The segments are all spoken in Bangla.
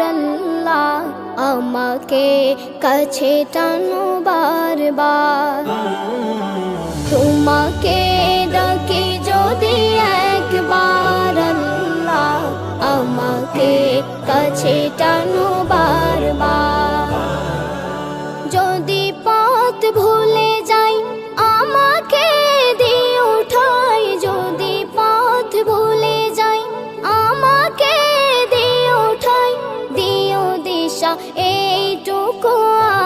আল্লাহ আমাকে কাছে টানো বারবার তোমাকে ডাকি যদি একবার আল্লাহ আমাকে কাছে টানো বারবার যদি পথ ভুলে যাই আমাকে দিও ঠাই যদি পথ ভুলে যাই আমাকে দিও ঠাই দিও দিশা এইটুকু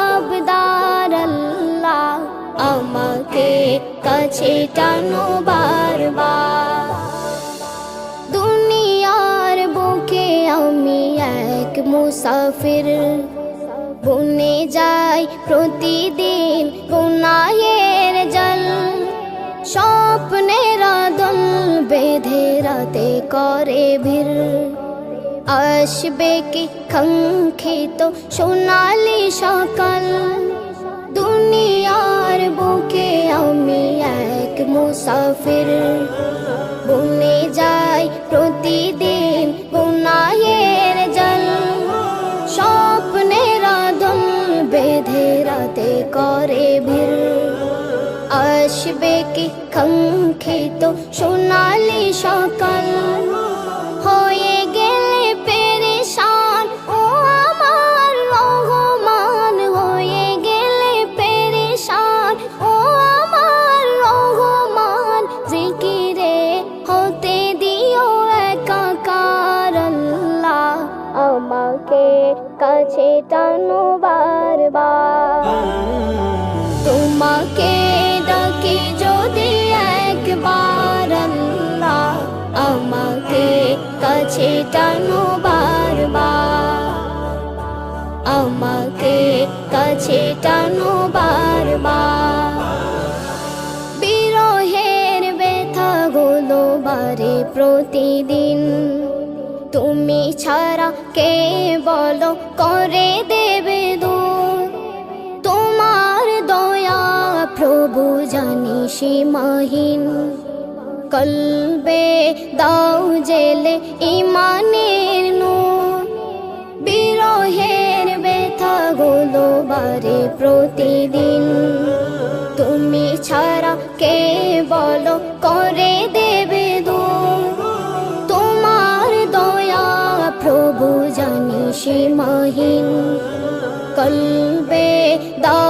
আবদার আল্লাহ আমাকে কাছে টানো বারবার দুনিয়ার বুকে আমি এক মুসাফির বনে যাই প্রতিদিন গুনাহের জল স্বপ্নের আদল বেঁধে রাতে করে ভিড় আসবে কি কাঙ্ক্ষিত সোনালি সকাল দুনিয়ার বুকে আমি এক মুসাফির বনে যাই প্রতিদিন গুনাহের জল স্বপ্নের আদল বেঁধে রাতে করে ভিড় আসবে কি কাঙ্ক্ষিত সোনালি সকাল হয়ে গেলে পেরেশান ও আমার রহমান হয়ে গেলে পেরেশান ও আমার রহমান জিকিরে হতে দিও একাকার আল্লাহ আমাকে কাছে টানো বারবার তোমাকে ডাকি যদি একবার আল্লাহ আমাকে কাছে টানো বারবার আমাকে কাছে টানো বারবার বিরহের ব্যথাগুলো বারে প্রতিদিন তুমি ছাড়া কে বলো করে দেবে দূর তোমার দয়া প্রভু জানি সীমাহীন কলবে দাও জেলে ইমানের নূর বিরহের ব্যথাগুলো বারে প্রতিদিন তুমি ছাড়া কে বলো করে দেবে দূর তোমার দয়া প্রভু জানি সীমাহীন কলবে দাও